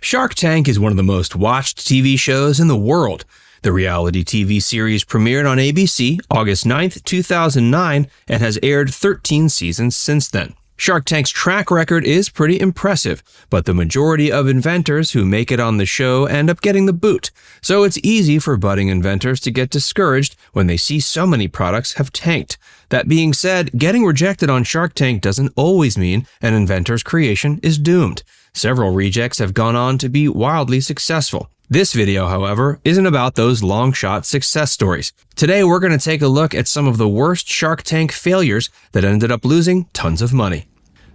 Shark Tank is one of the most watched TV shows in the world. The reality TV series premiered on ABC August 9th, 2009, and has aired 13 seasons since then. Shark Tank's track record is pretty impressive, but the majority of inventors who make it on the show end up getting the boot, so it's easy for budding inventors to get discouraged when they see so many products have tanked. That being said, getting rejected on Shark Tank doesn't always mean an inventor's creation is doomed. Several rejects have gone on to be wildly successful. This video, however, isn't about those long-shot success stories. Today, we're going to take a look at some of the worst Shark Tank failures that ended up losing tons of money.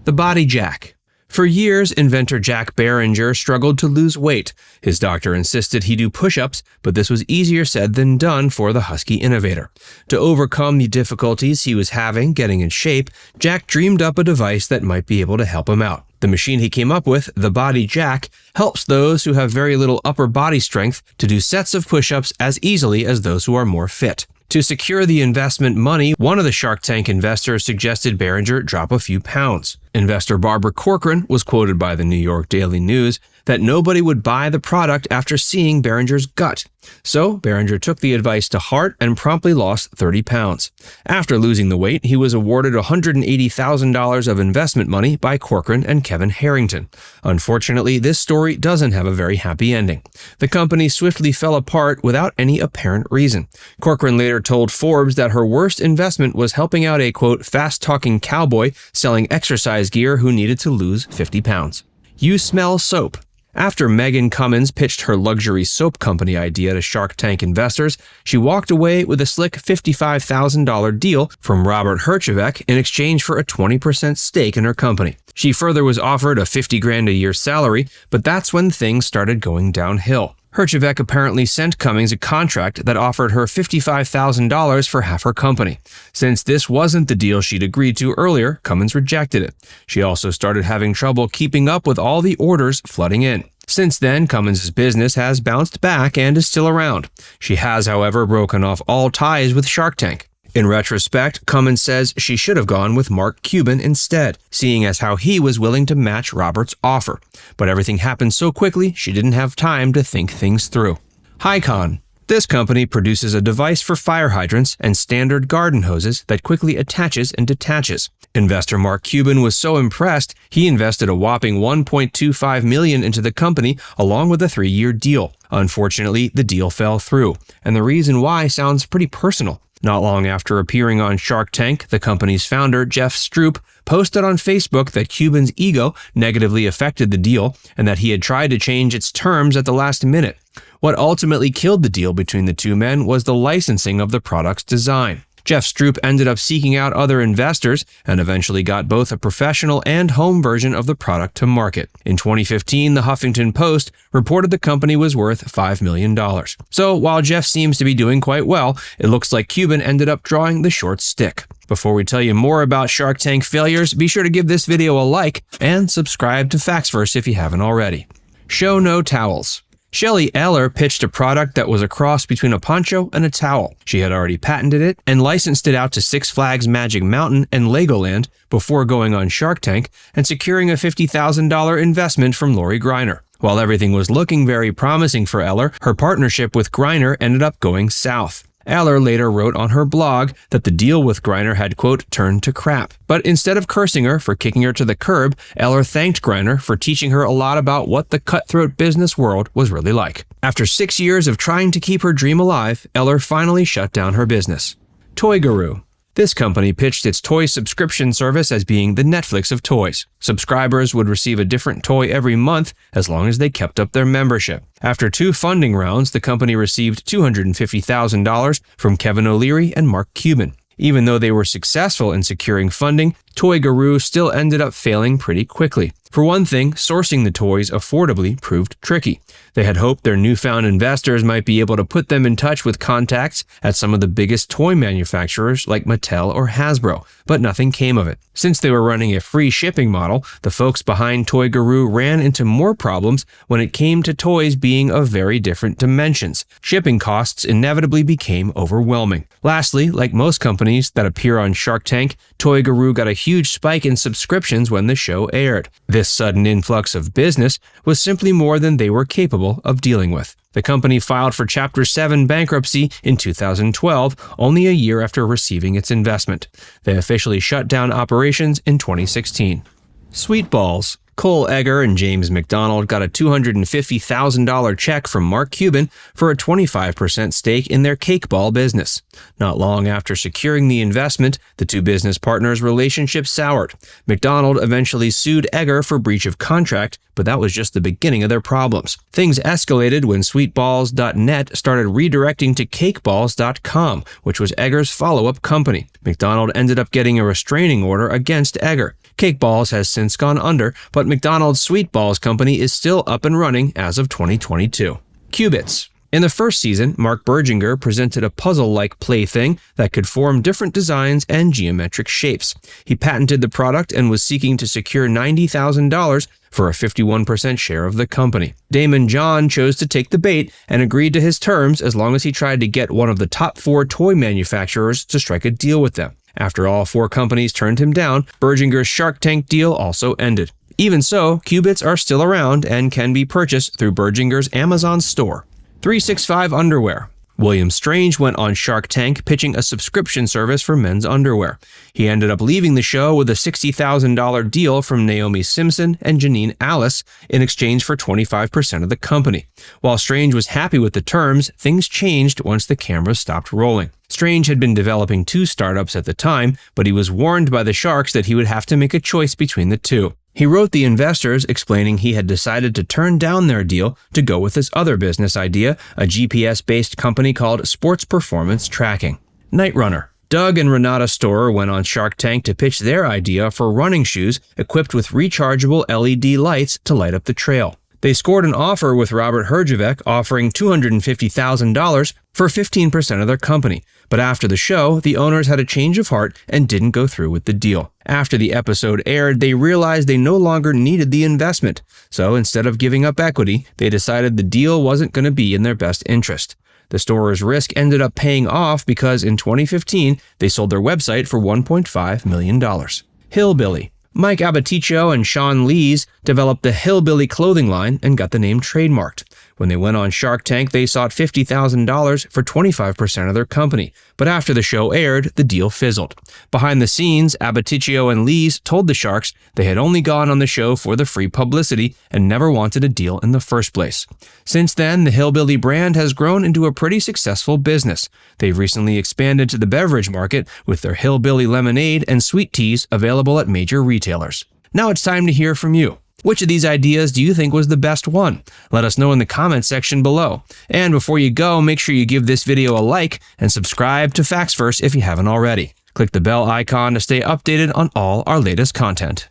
The Body Jac. For years, inventor Jack Barringer struggled to lose weight. His doctor insisted he do push-ups, but this was easier said than done for the husky innovator. To overcome the difficulties he was having getting in shape, Jack dreamed up a device that might be able to help him out. The machine he came up with, the Body Jac, helps those who have very little upper body strength to do sets of push-ups as easily as those who are more fit. To secure the investment money, one of the Shark Tank investors suggested Barringer drop a few pounds. Investor Barbara Corcoran was quoted by the New York Daily News that nobody would buy the product after seeing Barringer's gut. So Barringer took the advice to heart and promptly lost 30 pounds. After losing the weight, he was awarded $180,000 of investment money by Corcoran and Kevin Harrington. Unfortunately, this story doesn't have a very happy ending. The company swiftly fell apart without any apparent reason. Corcoran later told Forbes that her worst investment was helping out a, quote, fast-talking cowboy selling exercise gear who needed to lose 50 pounds. You smell soap. After Megan Cummins pitched her luxury soap company idea to Shark Tank investors, she walked away with a slick $55,000 deal from Robert Herjavec in exchange for a 20% stake in her company. She further was offered a $50,000 a year salary, but that's when things started going downhill. Herjavec apparently sent Cummins a contract that offered her $55,000 for half her company. Since this wasn't the deal she'd agreed to earlier, Cummins rejected it. She also started having trouble keeping up with all the orders flooding in. Since then, Cummins' business has bounced back and is still around. She has, however, broken off all ties with Shark Tank. In retrospect, Cummins says she should have gone with Mark Cuban instead, seeing as how he was willing to match Robert's offer. But everything happened so quickly, she didn't have time to think things through. Hy-Conn. This company produces a device for fire hydrants and standard garden hoses that quickly attaches and detaches. Investor Mark Cuban was so impressed, he invested a whopping $1.25 million into the company along with a 3-year deal. Unfortunately, the deal fell through, and the reason why sounds pretty personal. Not long after appearing on Shark Tank, the company's founder, Jeff Stroop, posted on Facebook that Cuban's ego negatively affected the deal and that he had tried to change its terms at the last minute. What ultimately killed the deal between the two men was the licensing of the product's design. Jeff Stroop ended up seeking out other investors and eventually got both a professional and home version of the product to market. In 2015, the Huffington Post reported the company was worth $5 million. So while Jeff seems to be doing quite well, it looks like Cuban ended up drawing the short stick. Before we tell you more about Shark Tank failures, be sure to give this video a like and subscribe to Factsverse if you haven't already. ShowNo Towels. Shelley Eller pitched a product that was a cross between a poncho and a towel. She had already patented it and licensed it out to Six Flags Magic Mountain and Legoland before going on Shark Tank and securing a $50,000 investment from Lori Greiner. While everything was looking very promising for Eller, her partnership with Greiner ended up going south. Eller later wrote on her blog that the deal with Greiner had, quote, turned to crap. But instead of cursing her for kicking her to the curb, Eller thanked Greiner for teaching her a lot about what the cutthroat business world was really like. After 6 years of trying to keep her dream alive, Eller finally shut down her business. ToyGaroo. This company pitched its toy subscription service as being the Netflix of toys. Subscribers would receive a different toy every month as long as they kept up their membership. After 2 funding rounds, the company received $250,000 from Kevin O'Leary and Mark Cuban. Even though they were successful in securing funding, ToyGaroo still ended up failing pretty quickly. For one thing, sourcing the toys affordably proved tricky. They had hoped their newfound investors might be able to put them in touch with contacts at some of the biggest toy manufacturers like Mattel or Hasbro, but nothing came of it. Since they were running a free shipping model, the folks behind ToyGaroo ran into more problems when it came to toys being of very different dimensions. Shipping costs inevitably became overwhelming. Lastly, like most companies that appear on Shark Tank, ToyGaroo got a huge spike in subscriptions when the show aired. This This sudden influx of business was simply more than they were capable of dealing with. The company filed for Chapter 7 bankruptcy in 2012, only a year after receiving its investment. They officially shut down operations in 2016. Sweet Ballz. Cole Egger and James McDonald got a $250,000 check from Mark Cuban for a 25% stake in their cake ball business. Not long after securing the investment, the two business partners' relationship soured. McDonald eventually sued Egger for breach of contract, but that was just the beginning of their problems. Things escalated when SweetBalls.net started redirecting to CakeBalls.com, which was Egger's follow-up company. McDonald ended up getting a restraining order against Egger. Cake Balls has since gone under, but McDonald's Sweet Balls company is still up and running as of 2022. Qubits. In the first season, Mark Berginger presented a puzzle-like plaything that could form different designs and geometric shapes. He patented the product and was seeking to secure $90,000 for a 51% share of the company. Damon John chose to take the bait and agreed to his terms as long as he tried to get one of the top 4 toy manufacturers to strike a deal with them. After all 4 companies turned him down, Berginger's Shark Tank deal also ended. Even so, Qubits are still around and can be purchased through Berginger's Amazon store. 365 Underwear. William Strange went on Shark Tank pitching a subscription service for men's underwear. He ended up leaving the show with a $60,000 deal from Naomi Simpson and Janine Alice in exchange for 25% of the company. While Strange was happy with the terms, things changed once the cameras stopped rolling. Strange had been developing 2 startups at the time, but he was warned by the sharks that he would have to make a choice between the 2. He wrote the investors explaining he had decided to turn down their deal to go with his other business idea, a GPS-based company called Sports Performance Tracking. Night Runner. Doug and Renata Storer went on Shark Tank to pitch their idea for running shoes equipped with rechargeable LED lights to light up the trail. They scored an offer with Robert Herjavec offering $250,000 for 15% of their company. But after the show, the owners had a change of heart and didn't go through with the deal. After the episode aired, they realized they no longer needed the investment. So instead of giving up equity, they decided the deal wasn't going to be in their best interest. The Storer's risk ended up paying off because in 2015, they sold their website for $1.5 million. Hillbilly. Mike Abbaticcio and Sean Lees developed the Hillbilly clothing line and got the name trademarked. When they went on Shark Tank, they sought $50,000 for 25% of their company. But after the show aired, the deal fizzled. Behind the scenes, Abbaticcio and Lees told the Sharks they had only gone on the show for the free publicity and never wanted a deal in the first place. Since then, the Hillbilly brand has grown into a pretty successful business. They've recently expanded to the beverage market with their Hillbilly lemonade and sweet teas available at major retailers. Now it's time to hear from you. Which of these ideas do you think was the best one? Let us know in the comments section below. And before you go, make sure you give this video a like and subscribe to FactsVerse if you haven't already. Click the bell icon to stay updated on all our latest content.